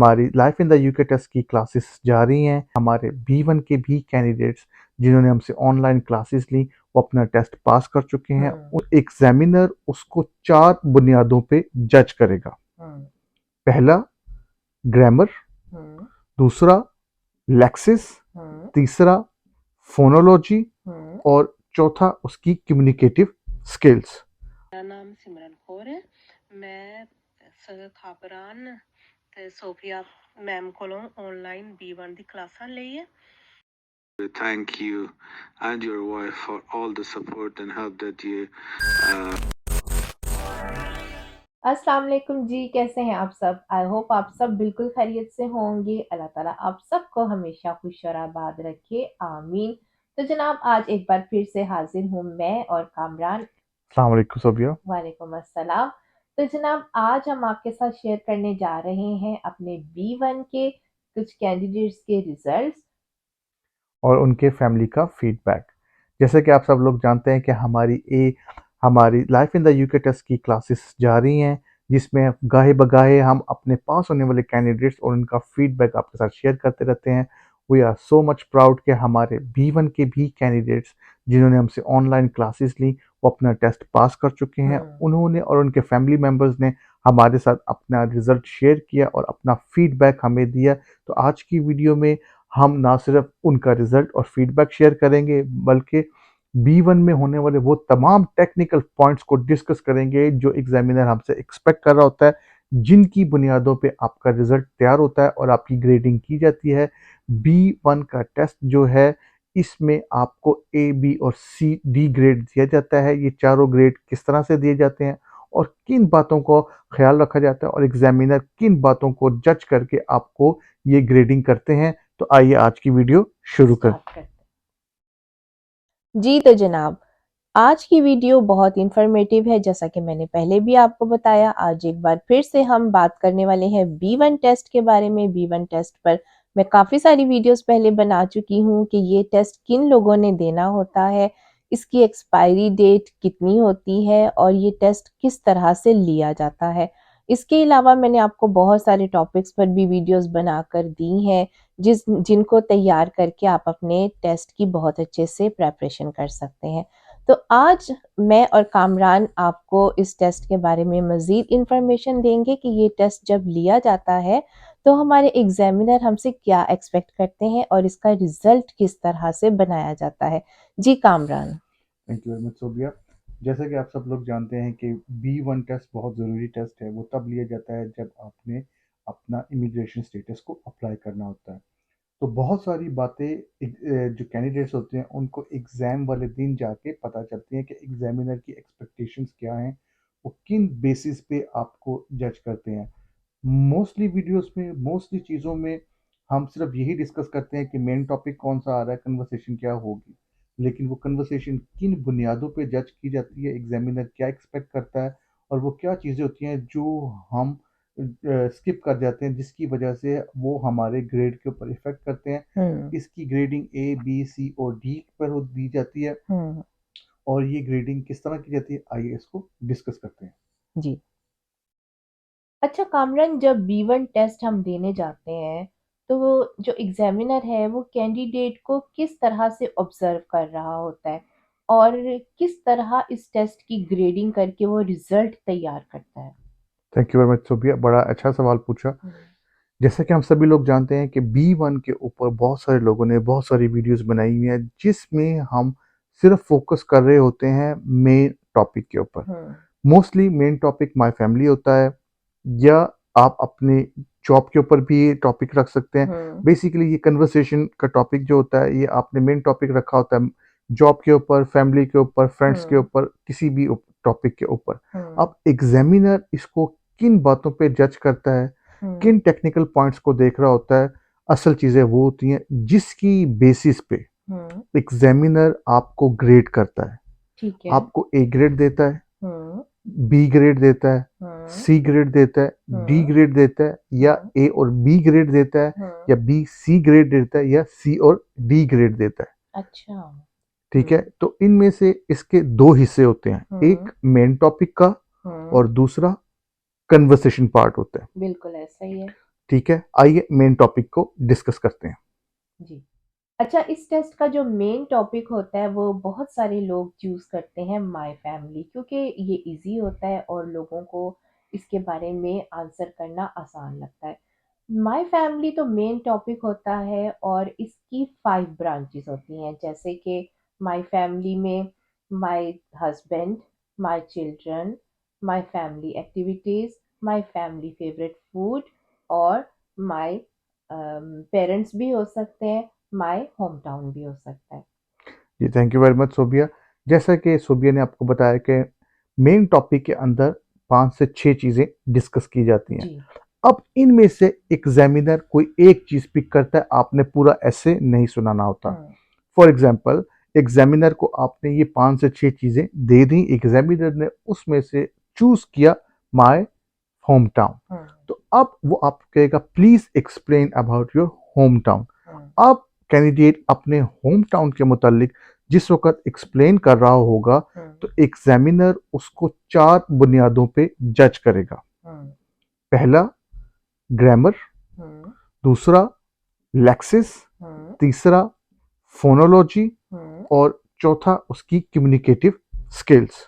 हमारी life in the UK test की classes जारी हैं। हमारे B1 के भी कैंडिडेट्स जिन्होंने हमसे ऑनलाइन क्लासेस ली वो अपना टेस्ट पास कर चुके हैं। एग्जामिनर उसको 4 बुनियादों पे जज करेगा। पहला ग्रामर, दूसरा लेक्सिस, तीसरा फोनोलॉजी और चौथा उसकी कम्युनिकेटिव स्किल्स। मेरा नाम सिमरन कौर है। मैं खाबरान ते सोफिया मैम कोलों ऑनलाइन B1 दी क्लासां ਲਈ है। Thank you and your wife for all the support and help that you अस्सलाम वालेकुम जी, कैसे हैं आप सब? आई होप आप सब बिल्कुल खैरियत से होंगे। अल्लाह ताला आप सबको हमेशा खुश और आबाद रखे, आमीन। तो जनाब आज एक बार फिर से हाजिर हूँ मैं और कामरान। अस्सलाम वालेकुम सोफिया। वालेकुम अस्सलाम। तो जनाब आज हम आपके साथ शेयर करने जा रहे हैं अपने B1 के कुछ कैंडिडेट्स के रिजल्ट्स और उनके फैमिली का फीडबैक। जैसे कि आप सब लोग जानते हैं कि हमारी life in the UK test की क्लासेस जारी हैं, जिसमें गाहे बगाहे हम अपने पास होने वाले कैंडिडेट्स और उनका फीडबैक आपके साथ शेयर करते रहते हैं। We are so much proud कि हमारे B1 के भी कैंडिडेट्स जिन्होंने हमसे ऑनलाइन क्लासेस ली वो अपना टेस्ट पास कर चुके हैं। उन्होंने और उनके फैमिली मेम्बर्स ने हमारे साथ अपना रिजल्ट शेयर किया और अपना फीडबैक हमें दिया। तो आज की वीडियो में हम ना सिर्फ उनका रिजल्ट और फीडबैक शेयर करेंगे बल्कि B1 में होने वाले वो तमाम टेक्निकल पॉइंट्स को डिस्कस करेंगे जो एग्जामिनर हमसे एक्सपेक्ट कर रहा होता है, जिनकी बुनियादों पे आपका रिजल्ट तैयार होता है और आपकी ग्रेडिंग की जाती है। B1 का टेस्ट जो है इसमें आपको A, B और C, D ग्रेड दिया जाता है। ये चारों ग्रेड किस तरह से दिए जाते हैं और किन बातों को ख्याल रखा जाता है और एग्जामिनर किन बातों को जज करके आपको ये ग्रेडिंग करते हैं। तो आइए आज की वीडियो शुरू करते हैं। जी तो जनाब आज की वीडियो बहुत इंफॉर्मेटिव है। जैसा कि मैंने पहले भी आपको बताया, आज एक बार फिर से हम बात करने वाले हैं B1 टेस्ट के बारे में। B1 टेस्ट पर मैं काफ़ी सारी वीडियोस पहले बना चुकी हूँ कि ये टेस्ट किन लोगों ने देना होता है, इसकी एक्सपायरी डेट कितनी होती है और ये टेस्ट किस तरह से लिया जाता है। इसके अलावा मैंने आपको बहुत सारे टॉपिक्स पर भी वीडियोस बनाकर दी हैं जिनको तैयार करके आप अपने टेस्ट की बहुत अच्छे से प्रेपरेशन कर सकते हैं। तो आज मैं और कामरान आपको इस टेस्ट के बारे में मज़ीद इन्फॉर्मेशन देंगे कि ये टेस्ट जब लिया जाता है तो हमारे एग्जामिनर हमसे क्या एक्सपेक्ट करते हैं और इसका रिजल्ट किस तरह से बनाया जाता है। जी Kamran. Thank you very much Sobia. जैसे कि आप सब लोग जानते हैं कि B1 टेस्ट बहुत ज़रूरी टेस्ट है। वो तब लिया जाता है जब आपने अपना इमिग्रेशन स्टेटस को अप्लाई करना होता है। तो बहुत सारी बातें जो कैंडिडेट्स होते हैं उनको एग्ज़ाम वाले दिन जाके पता चलती हैं कि एग्जामिनर की एक्सपेक्टेशंस क्या हैं, वो किन बेसिस पे आपको जज करते हैं। मोस्टली वीडियोस में मोस्टली चीज़ों में हम सिर्फ यही डिस्कस करते हैं कि मेन टॉपिक कौन सा आ रहा है, कन्वर्सेशन क्या होगी, लेकिन वो कन्वर्सेशन किन बुनियादों पे जज की जाती है, एग्जामिनर क्या एक्सपेक्ट करता है और वो क्या चीज़ें होती हैं जो हम स्किप कर जाते हैं जिसकी वजह से वो हमारे ग्रेड के ऊपर इफेक्ट करते हैं। इसकी ग्रेडिंग A, B, C और D पर दी जाती है और ये ग्रेडिंग किस तरह की जाती है आइए इसको डिस्कस करते हैं। जी अच्छा कामरान, जब B1 टेस्ट हम देने जाते हैं तो वो जो एग्जामिनर है वो कैंडिडेट को किस तरह से ऑब्जर्व कर रहा होता है और किस तरह इस टेस्ट की ग्रेडिंग करके वो रिजल्ट तैयार करता है। Thank you very much Sobia, बड़ा अच्छा सवाल पूछा। जैसे कि हम सभी लोग जानते हैं कि B1 के ऊपर बहुत सारे लोगों ने बहुत सारी वीडियोस बनाई हुई हैं जिसमें हम सिर्फ फोकस कर रहे होते हैं मेन टॉपिक के ऊपर। Mostly men topic my family होता है या आप अपने जॉब के ऊपर भी ये टॉपिक रख सकते हैं। बेसिकली ये कन्वर्सेशन का टॉपिक जो होता है ये आपने मेन टॉपिक रखा होता है जॉब के ऊपर, फैमिली के ऊपर, फ्रेंड्स के ऊपर, किसी भी टॉपिक के ऊपर। अब एग्जामिनर इसको किन बातों पे जज करता है, किन टेक्निकल पॉइंट्स को देख रहा होता है, असल चीज़ें वो होती हैं जिसकी बेसिस पे एग्जामिनर आपको ग्रेड करता है। ठीक है। आपको A ग्रेड देता है, B ग्रेड देता है, C ग्रेड देता है, D ग्रेड देता है या A और B ग्रेड देता है या B C ग्रेड देता है या C और D ग्रेड देता है। अच्छा। ठीक है, तो इनमें से इसके दो हिस्से होते हैं, एक मेन टॉपिक का और दूसरा कन्वर्सेशन पार्ट होता है। बिल्कुल ऐसा ही है। ठीक है, आइए मेन टॉपिक को डिस्कस करते हैं। जी। अच्छा, इस टेस्ट का जो मेन टॉपिक होता है वो बहुत सारे लोग चूज़ करते हैं माय फैमिली, क्योंकि ये इजी होता है और लोगों को इसके बारे में आंसर करना आसान लगता है। माय फैमिली तो मेन टॉपिक होता है और इसकी 5 ब्रांचेस होती हैं, जैसे कि माय फैमिली में my husband, my children, my family activities, my family favourite food और माय पेरेंट्स भी हो सकते हैं, माय होम टाउन भी हो सकता है। जी, thank you very much Sobia. जैसा कि सोबिया ने आपको बताया कि मेन टॉपिक के अंदर 5 से 6 चीज़ें डिस्कस की जाती हैं। जी। अब इनमें से एग्जामिनर कोई एक चीज़ पिक करता है, आपने पूरा ऐसे नहीं सुनाना होता। हुँ, फॉर एग्जाम्पल, एग्जामिनर को आपने ये 5 से 6 चीज़ें दे दी, एग्जामिनर ने उसमें से चूज़ किया माय होम टाउन। हुँ, तो अब वो आपको कहेगा please explain about your home town. हुँ, अब कैंडिडेट अपने होम टाउन के मुतालिक जिस वक़्त एक्सप्लेन कर रहा होगा, हुँ, तो एग्जामिनर उसको 4 बुनियादों पे जज करेगा। हुँ, पहला ग्रामर, हुँ, दूसरा लेक्सिस, हुँ, तीसरा फोनोलॉजी हुँ। और चौथा उसकी कम्युनिकेटिव स्किल्स।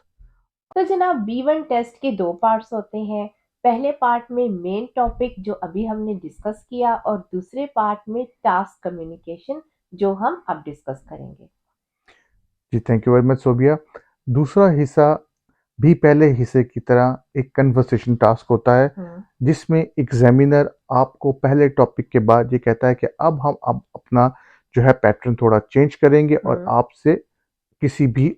तो जनाब, B1 टेस्ट के 2 पार्ट्स होते हैं। पहले पार्ट में मेन टॉपिक जो अभी हमने डिस्कस किया और दूसरे पार्ट में टास्क कम्युनिकेशन जो हम अब डिस्कस करेंगे। जी, thank you very much Sobia. दूसरा हिस्सा भी पहले हिस्से की तरह एक कन्वर्सेशन टास्क होता है, हुँ, जिसमें एग्जामिनर आपको पहले टॉपिक के बाद ये कहता है कि अब अपना जो है पैटर्न थोड़ा चेंज करेंगे और हुँ, आपसे किसी भी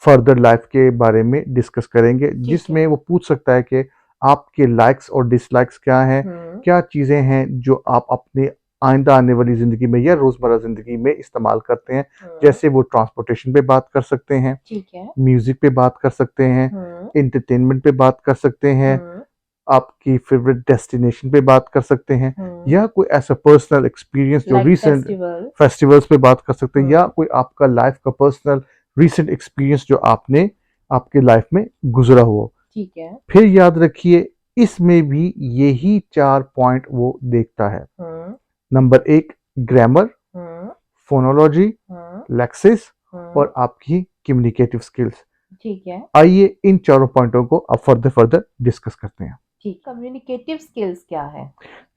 फर्दर लाइफ के बारे में डिस्कस करेंगे, ठीक है। जिसमें वो पूछ सकता है कि आपके लाइक्स और डिसलाइक्स क्या हैं, हुँ, क्या चीज़ें हैं जो आप अपने आइंदा आने वाली ज़िंदगी में या रोज़मर्रा ज़िंदगी में इस्तेमाल करते हैं। हुँ, जैसे वो ट्रांसपोर्टेशन पे बात कर सकते हैं, ठीक है। म्यूज़िक पे बात कर सकते हैं, हुँ, एंटरटेनमेंट पे बात कर सकते हैं, हुँ, आपकी फेवरेट डेस्टिनेशन पे बात कर सकते हैं, हुँ, या कोई ऐसा पर्सनल एक्सपीरियंस जो लाइक रीसेंट फेस्टिवल। फेस्टिवल्स पे बात कर सकते हैं, या हुँ, कोई आपका लाइफ का पर्सनल रीसेंट एक्सपीरियंस जो आपने आपके लाइफ में गुजरा हो। ठीक है। फिर याद रखिए, इसमें भी यही 4 पॉइंट वो देखता है। हुँ, नंबर 1 ग्रामर, हुँ, फोनोलॉजी, हुँ, लेक्सिस हुँ, और आपकी कम्युनिकेटिव स्किल्स। ठीक है। आइए इन चारों पॉइंटों को अब फर्दर फर्दर डिस्कस करते हैं। ठीक। कम्युनिकेटिव स्किल्स क्या है?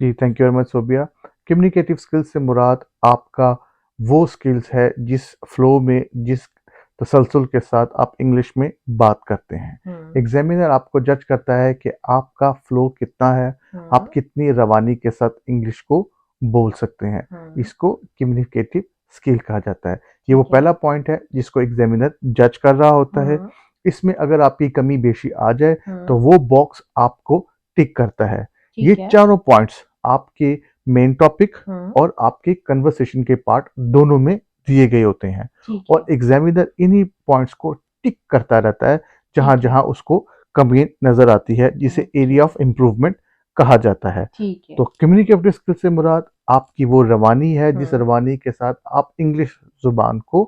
जी, thank you very much Sobia. Communicative skills से मुराद आपका वो स्किल्स है जिस फ्लो में, जिस तसलसल के साथ आप इंग्लिश में बात करते हैं। हुँ, एग्जामिनर आपको जज करता है कि आपका फ्लो कितना है, आप हुँ, कितनी रवानी के साथ इंग्लिश को बोल सकते हैं। हुँ, इसको कम्युनिकेटिव स्किल कहा जाता है। ये वो ठीक है। पहला पॉइंट है जिसको एग्जामिनर जज कर रहा होता है। हुँ, इसमें अगर आपकी कमी बेशी आ जाए, तो हुँ, वो बॉक्स आपको टिक करता है। ये ठीक है। चारों पॉइंट्स आपके मेन टॉपिक हुँ, और आपके कन्वर्सेशन के पार्ट दोनों में दिए गए होते हैं, ठीक और है, एग्जामिनर इन्हीं पॉइंट्स को टिक करता रहता है जहां ठीक है। जहां उसको कमी नजर आती है, जिसे ओके, एरिया ऑफ इम्प्रूवमेंट कहा जाता है। ठीक है। तो कम्युनिकेटिव स्किल से मुराद आपकी वो रवानी है जिस हुँ, रवानी के साथ आप इंग्लिश जुबान को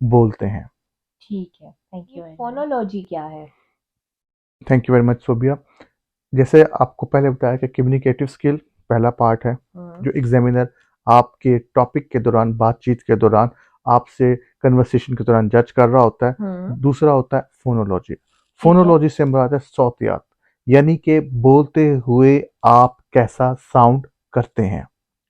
बोलते हैं। ठीक है। Thank you very much. Phonology क्या है? Thank you very much Sobia. जैसे आपको पहले बताया कि कम्युनिकेटिव स्किल पहला पार्ट है, हुँ, जो एग्जामिनर आपके टॉपिक के दौरान, बातचीत के दौरान, आपसे कन्वर्सेशन के दौरान जज कर रहा होता है। हुँ, दूसरा होता है फोनोलॉजी। ठीक है। फोनोलॉजी से मुराद है सौतियात, यानी कि बोलते हुए आप कैसा साउंड करते हैं।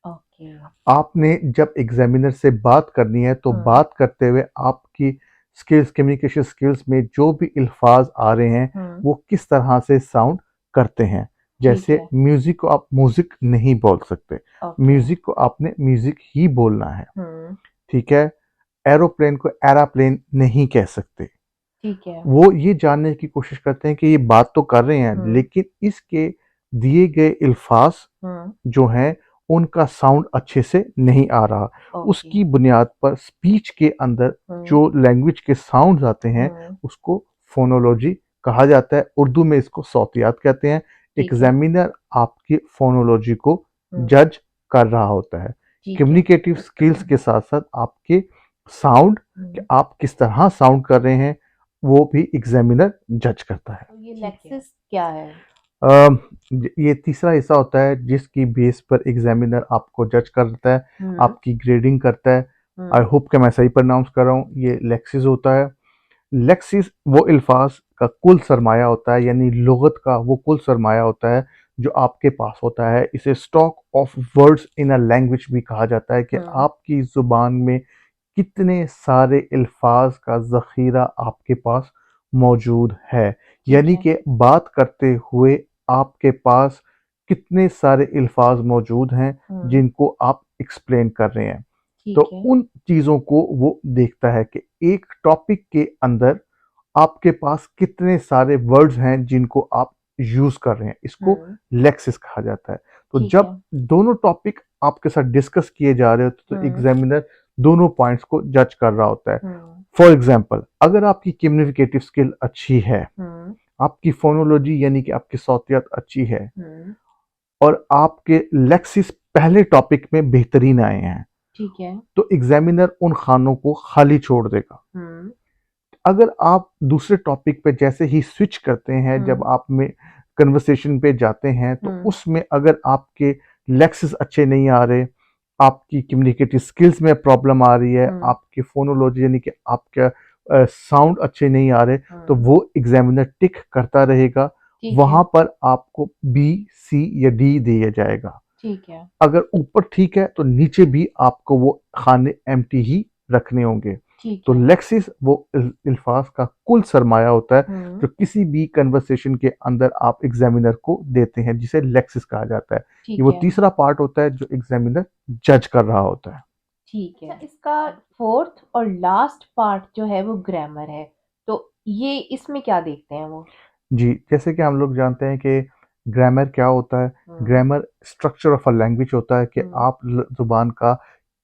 ओके। आपने जब एग्जामिनर से बात करनी है, तो हुँ, बात करते हुए आपकी स्किल्स, कम्युनिकेशन स्किल्स में जो भी अल्फाज आ रहे हैं, हुँ, वो किस तरह से साउंड करते हैं। ठीक जैसे है। म्यूजिक को आप म्यूजिक नहीं बोल सकते, ओके। म्यूजिक को आपने म्यूजिक ही बोलना है। हुँ, ठीक है। एरोप्लेन को एराप्लेन नहीं कह सकते। ठीक है। वो ये जानने की कोशिश करते हैं कि ये बात तो कर रहे हैं, हुँ, लेकिन इसके दिए गए अल्फाज हुँ, जो हैं, उनका साउंड अच्छे से नहीं आ रहा। ओके। उसकी बुनियाद पर स्पीच के अंदर हुँ, जो लैंग्वेज के साउंड्स आते हैं, हुँ, उसको फोनोलॉजी कहा जाता है। उर्दू में इसको सौतियात कहते हैं। ठीक है। एग्जामिनर आपकी फोनोलॉजी को हुँ, जज कर रहा होता है। ठीक है। कम्युनिकेटिव स्किल्स के साथ-साथ आपके साउंड, कि हुँ, आप किस तरह साउंड कर रहे हैं, वो भी एग्जामिनर जज करता है। तो ये ठीक है। लेक्सिस क्या है? ये तीसरा हिस्सा होता है जिसकी बेस पर एग्जामिनर आपको जज करता है, आपकी ग्रेडिंग करता है। आई होप कि मैं सही प्रोनाउंस कर रहा हूँ। ये लेक्सिस होता है। लेक्सिस वो अल्फाज का कुल सरमाया होता है, यानी लुगत का वो कुल सरमाया होता है जो आपके पास होता है। इसे stock of words in a language भी कहा जाता है कि आपकी ज़ुबान में कितने सारे अल्फाज का ज़ख़ीरा आपके पास मौजूद है, यानी कि बात करते हुए आपके पास कितने सारे अल्फाज मौजूद हैं जिनको आप एक्सप्लेन कर रहे हैं। तो उन चीज़ों को वो देखता है कि एक टॉपिक के अंदर आपके पास कितने सारे वर्ड्स हैं जिनको आप यूज़ कर रहे हैं। इसको लेक्सिस कहा जाता है। तो जब दोनों टॉपिक आपके साथ डिस्कस किए जा रहे होते तो एग्जामिनर दोनों पॉइंट्स को जज कर रहा होता है। फॉर एग्जाम्पल, अगर आपकी कम्युनिकेटिव स्किल अच्छी है, आपकी फोनोलॉजी यानी कि आपकी सौतियत अच्छी है और आपके लेक्सिस पहले टॉपिक में बेहतरीन आए हैं, ठीक है, तो एग्जामिनर उन खानों को खाली छोड़ देगा। अगर आप दूसरे टॉपिक पे जैसे ही स्विच करते हैं, जब आप में कन्वर्सेशन पे जाते हैं, तो उसमें अगर आपके लेक्सिस अच्छे नहीं आ रहे, आपकी कम्युनिकेटिव स्किल्स में प्रॉब्लम आ रही है, आपकी फोनोलॉजी यानी कि आपका साउंड अच्छे नहीं आ रहे, तो वो एग्जामिनर टिक करता रहेगा। वहां पर आपको बी, सी या डी दिया जाएगा। ठीक है, अगर ऊपर ठीक है तो नीचे भी आपको वो खाने एम्प्टी ही रखने होंगे। तो लेक्सिस वो अल्फाज का कुल सरमाया होता है जो किसी भी कन्वर्सेशन के अंदर आप एग्जामिनर को देते हैं, जिसे लेक्सिस कहा जाता है। ये वो तीसरा पार्ट होता है जो एग्जामिनर जज कर रहा होता है। ठीक है। इसका फोर्थ और लास्ट पार्ट जो है वो ग्रामर है, तो ये इसमें क्या देखते हैं वो? जी, जैसे कि हम लोग जानते हैं कि ग्रामर क्या होता है। Grammar structure of a language होता है कि आप जुबान का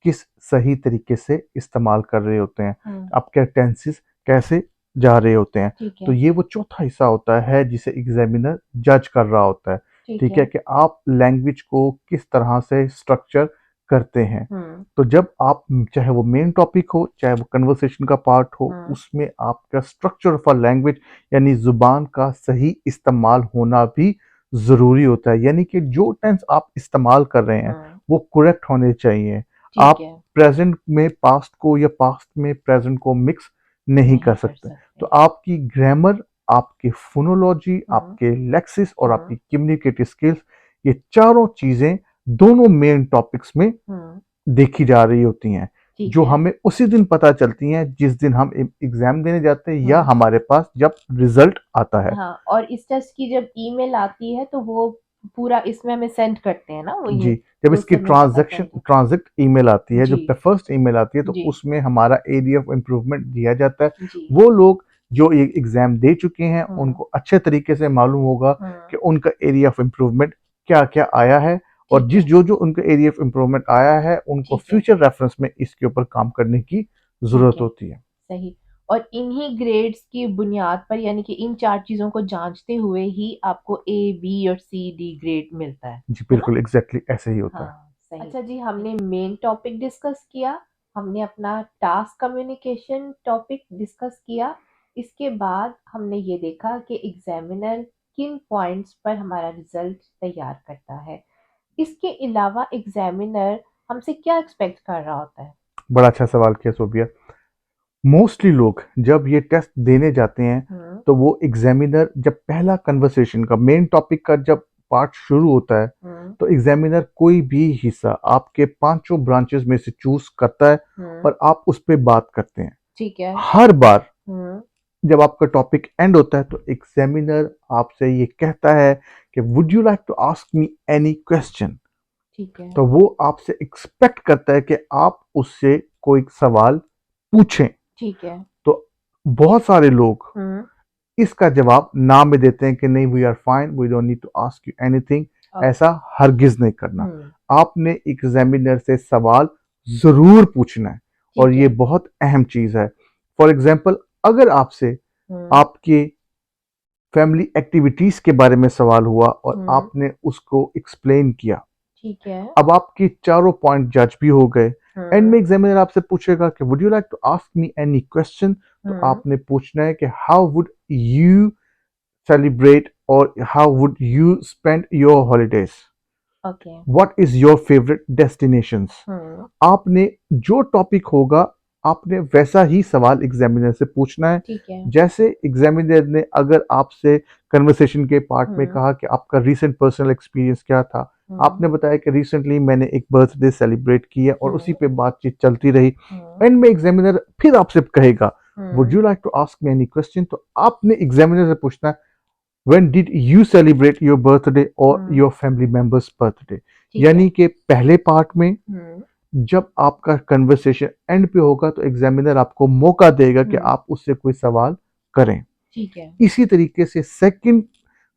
किस सही तरीके से इस्तेमाल कर रहे होते हैं, आपके टेंसेस कैसे जा रहे होते हैं। तो ये वो चौथा हिस्सा होता है जिसे एग्जामिनर जज कर रहा होता है। ठीक है कि आप लैंग्वेज को किस तरह से स्ट्रक्चर करते हैं। तो जब आप, चाहे वो मेन टॉपिक हो चाहे वो कन्वर्सेशन का पार्ट हो, उसमें आपका स्ट्रक्चर ऑफ अ लैंग्वेज यानी जुबान का सही इस्तेमाल होना भी ज़रूरी होता है। यानी कि जो टेंस आप इस्तेमाल कर रहे हैं वो करेक्ट होने चाहिए। आप प्रेजेंट में पास्ट को या पास्ट में प्रेजेंट को मिक्स नहीं कर सकते। तो आपकी ग्रामर, आपकी फोनोलॉजी, आपके लेक्सिस और आपकी कम्युनिकेटिव स्किल्स, ये चारों चीजें दोनों मेन टॉपिक्स में देखी जा रही होती हैं, जो हमें उसी दिन पता चलती हैं जिस दिन हम एग्जाम देने जाते हैं या हमारे पास जब रिजल्ट आता है। हाँ, और इस टेस्ट की जब ईमेल आती है तो वो पूरा इसमें हमें सेंड करते हैं ना वो जी, जब इसकी ट्रांजेक्ट ईमेल आती है, जो फर्स्ट ईमेल आती है, तो उसमें हमारा एरिया ऑफ इम्प्रूवमेंट दिया जाता है। वो लोग जो ये एग्जाम दे चुके हैं उनको अच्छे तरीके से मालूम होगा कि उनका एरिया ऑफ इम्प्रूवमेंट क्या क्या आया है, और जिस जो उनका एरिया ऑफ इम्प्रूवमेंट आया है उनको फ्यूचर रेफरेंस में इसके ऊपर काम करने की जरूरत होती है। सही। और इन्हीं ग्रेड्स की बुनियाद पर, यानी कि इन 4 चीजों को जांचते हुए ही आपको ए, बी और सी, डी ग्रेड मिलता है। जी बिल्कुल, एग्जैक्टली ऐसे ही होता है। सही। अच्छा जी, हमने मेन टॉपिक डिस्कस किया, हमने अपना टास्क कम्युनिकेशन टॉपिक डिस्कस किया। इसके बाद हमने ये देखा कि एग्जामिनर किन पॉइंट्स पर हमारा रिजल्ट तैयार करता है। इसके अलावा एग्जामिनर हमसे क्या एक्सपेक्ट कर रहा होता है? बड़ा अच्छा सवाल किया सोबिया। मोस्टली लोग जब ये टेस्ट देने जाते हैं तो वो एग्जामिनर जब पहला कन्वर्सेशन का मेन टॉपिक का जब पार्ट शुरू होता है तो एग्जामिनर कोई भी हिस्सा आपके 5 ब्रांचेस में से चूज करता है और आप उस पर बात करते हैं। ठीक है। हर बार जब आपका टॉपिक एंड होता है तो एग्जामिनर आपसे ये कहता है कि would you like to ask me any question. ठीक है। तो वो आपसे एक्सपेक्ट करता है कि आप उससे कोई सवाल पूछें। ठीक है। तो बहुत सारे लोग इसका जवाब ना में देते हैं कि नहीं, we are fine, we don't need to ask you anything. ऐसा हरगिज नहीं करना। आपने एग्जामिनर से सवाल जरूर पूछना है और ये बहुत अहम चीज है। फॉर एग्जाम्पल, अगर आपसे आपके फैमिली एक्टिविटीज के बारे में सवाल हुआ और आपने उसको एक्सप्लेन किया, ठीक है। अब आपके चारों पॉइंट जज भी हो गए। एंड में एग्जामिनर आपसे पूछेगा कि would you like to ask me any question. तो आपने पूछना है कि हाउ वुड यू सेलिब्रेट और how would you spend your holidays? Okay. What is your favourite destinations? आपने जो टॉपिक होगा आपने वैसा ही सवाल एग्जामिनर से पूछना है। ठीक है। जैसे एग्जामिनर ने अगर आपसे कन्वर्सेशन के पार्ट में कहा कि आपका रीसेंट पर्सनल एक्सपीरियंस क्या था, आपने बताया कि रिसेंटली मैंने एक बर्थडे सेलिब्रेट किया और उसी पे बातचीत चलती रही। एंड में एग्जामिनर फिर आपसे कहेगा would you like to ask me any question, तो आपने एग्जामिनर से पूछना है When did you celebrate your birthday or your family member's birthday? यानी कि पहले पार्ट में जब आपका कन्वर्सेशन एंड पे होगा तो एग्जामिनर आपको मौका देगा कि आप उससे कोई सवाल करें। ठीक है। इसी तरीके से सेकंड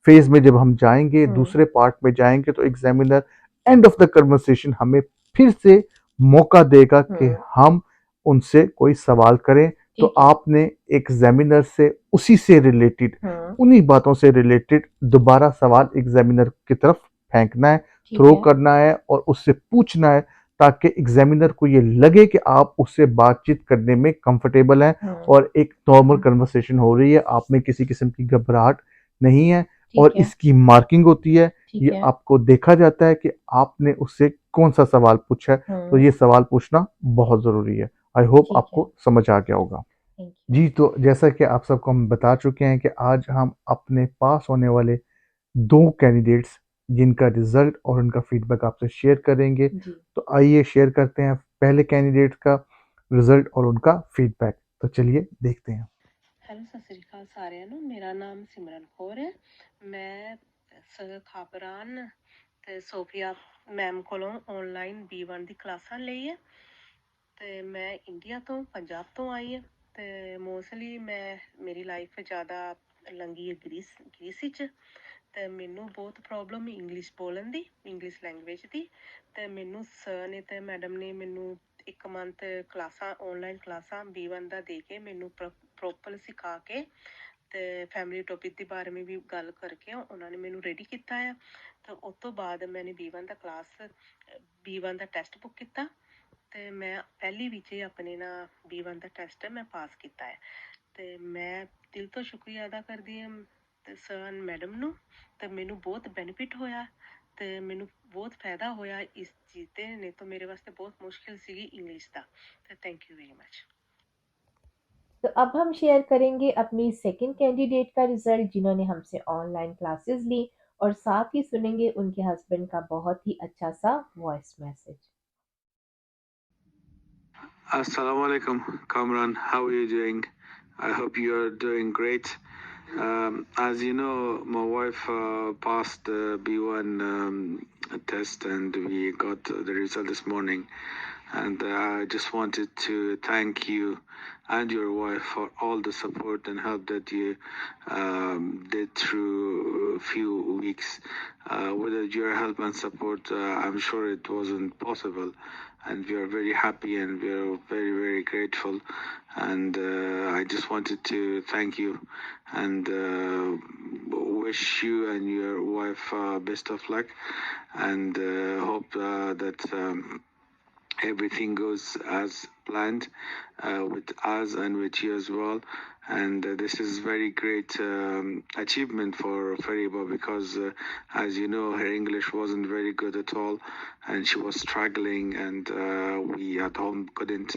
फेज में जब हम जाएंगे, दूसरे पार्ट में जाएंगे, तो examiner end of the conversation हमें फिर से मौका देगा कि हम उनसे कोई सवाल करें। तो आपने एग्जामिनर से उसी से रिलेटेड, उन्हीं बातों से रिलेटेड दोबारा सवाल एग्जामिनर की तरफ फेंकना है, थ्रो करना है और उससे पूछना है, ताकि एग्जामिनर को ये लगे कि आप उससे बातचीत करने में कंफर्टेबल हैं और एक नॉर्मल कन्वर्सेशन हो रही है, आप में किसी किस्म की घबराहट नहीं है। और इसकी मार्किंग होती है, ये आपको देखा जाता है कि आपने उससे कौन सा सवाल पूछा है। तो ये सवाल पूछना बहुत ज़रूरी है। आई होप आपको समझ आ गया होगा। जी, तो जैसा कि आप सबको हम बता चुके हैं कि आज हम अपने पास होने वाले 2 कैंडिडेट्स जिनका रिजल्ट और उनका फीडबैक आपसे शेयर करेंगे। तो आइए शेयर करते हैं पहले कैंडिडेट का रिजल्ट और उनका फीडबैक। तो चलिए देखते हैं। ਹੈਲੋ ਸਤਿ ਸ੍ਰੀ ਅਕਾਲ ਸਾਰਿਆਂ ਨੂੰ। ਮੇਰਾ ਨਾਮ ਸਿਮਰਨ ਕੌਰ ਹੈ। ਮੈਂ ਖਾਪਰਾਨ ਤੇ ਸੋਫੀਆ ਮੈਮ ਕੋਲੋਂ ਆਨਲਾਈਨ B1 ਦੀ ਕਲਾਸਾਂ ਲਈ ਹੈ ਤੇ ਮੈਂ ਇੰਡੀਆ ਤੋਂ ਪੰਜਾਬ ਤੋਂ ਆਈ ਹਾਂ ਤੇ ਮੋਸਟਲੀ ਮੇਰੀ ਲਾਈਫ ਜ਼ਿਆਦਾ ਲੰਗੀ ਹੈ ਗ੍ਰੀਸ ਵਿੱਚ ਤੇ ਮੈਨੂੰ ਬਹੁਤ ਪ੍ਰੋਬਲਮ ਇੰਗਲਿਸ਼ ਬੋਲਣ ਦੀ, ਇੰਗਲਿਸ਼ ਲੈਂਗੁਏਜ ਦੀ। ਤੇ ਮੈਨੂੰ ਸਰ ਨੇ ਤੇ ਮੈਡਮ ਨੇ ਮੈਨੂੰ 1 ਮੰਥ ਕਲਾਸਾਂ ਆਨਲਾਈਨ ਕਲਾਸਾਂ B1 ਦਾ ਦੇ ਕੇ ਮੈਨੂੰ ਪ੍ਰੋਪਰ ਸਿਖਾ ਕੇ ਤੇ ਫੈਮਿਲੀ ਟੌਪਿਕ ਦੇ ਬਾਰੇ ਵਿੱਚ ਵੀ ਗੱਲ ਕਰਕੇ ਉਹਨਾਂ ਨੇ ਮੈਨੂੰ ਰੈਡੀ ਕੀਤਾ ਆ। ਤੇ ਉਸ ਤੋਂ ਬਾਅਦ ਮੈंने B1 ਦਾ ਟੈਸਟ ਬੁੱਕ ਕੀਤਾ ਤੇ ਮੈਂ ਪਹਿਲੀ ਵਿੱਚ ਹੀ ਆਪਣੇ ਨਾ B1 ਦਾ ਟੈਸਟ ਮੈਂ ਪਾਸ ਕੀਤਾ ਹੈ ਤੇ ਮੈਂ ਦਿਲ ਤੋਂ ਸ਼ੁਕਰੀਆ ਅਦਾ ਕਰਦੀ ਹਾਂ ਤੇ ਸਰ ਮੈਡਮ ਨੂੰ। ਤੇ ਮੈਨੂੰ ਬਹੁਤ ਬੈਨੀਫਿਟ ਹੋਇਆ ਤੇ ਮੈਨੂੰ ਬਹੁਤ ਫਾਇਦਾ ਹੋਇਆ ਇਸ ਚੀਜ਼ ਤੇ, ਨਹੀਂ ਤਾਂ ਮੇਰੇ ਵਾਸਤੇ ਬਹੁਤ ਮੁਸ਼ਕਿਲ ਸੀਗੀ इंग्लिश ਦਾ। ਤੇ थैंक यू वेरी मच। तो अब हम शेयर करेंगे अपनी सेकंड कैंडिडेट का रिजल्ट जिन्होंने हमसे ऑनलाइन क्लासेस ली और साथ ही सुनेंगे उनके हस्बैंड का बहुत ही अच्छा सा voice message. Assalamu alaikum, Kamran. How are you doing? I hope you are doing great. As you know, my wife passed the B1 test and we got the result this morning. And I just wanted to thank you and your wife for all the support and help that you did through a few weeks. Without your help and support, I'm sure it wasn't possible. And we are very happy and we are very, very grateful. And I just wanted to thank you and wish you and your wife best of luck and hope that everything goes as planned with us and with you as well. And this is very great achievement for Fariba because as you know, her English wasn't very good at all and she was struggling, and we at home couldn't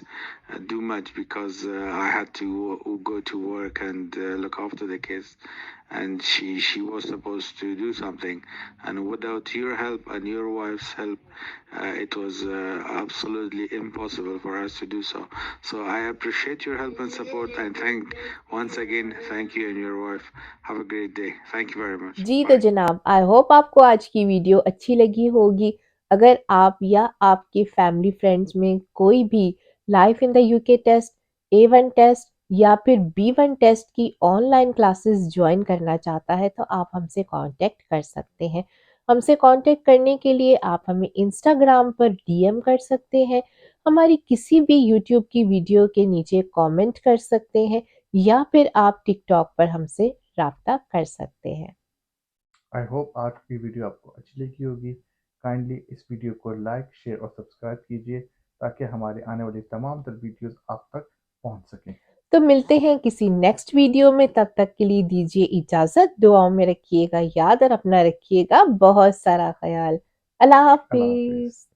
do much because I had to go to work and look after the kids, and she was supposed to do something, and without your help and your wife's help it was absolutely impossible for us to do so. So I appreciate your help and support, and once again thank you and your wife. Have a great day. Thank you very much. जी तो जनाब, I hope आपको आज की video अच्छी लगी होगी। अगर आप या आपके फैमिली फ्रेंड्स में कोई भी life in the UK test, A1 test या फिर B1 टेस्ट की ऑनलाइन क्लासेस ज्वाइन करना चाहता है तो आप हमसे कांटेक्ट कर सकते हैं। हमसे कांटेक्ट करने के लिए आप हमें इंस्टाग्राम पर DM कर सकते हैं, हमारी किसी भी यूट्यूब की वीडियो के नीचे कमेंट कर सकते हैं या फिर आप टिकटॉक पर हमसे राब्ता कर सकते हैं। आई होप आज की वीडियो आपको अच्छी लगी होगी। काइंडली इस वीडियो को लाइक, शेयर और सब्सक्राइब कीजिए ताकि हमारे आने वाली तमाम तर वीडियोस आप तक पहुंच सकें। तो मिलते हैं किसी नेक्स्ट वीडियो में, तब तक के लिए दीजिए इजाजत। दुआओं में रखिएगा याद और अपना रखिएगा बहुत सारा ख्याल। अल्लाह अल्लाह हाफिज़। हाफिज।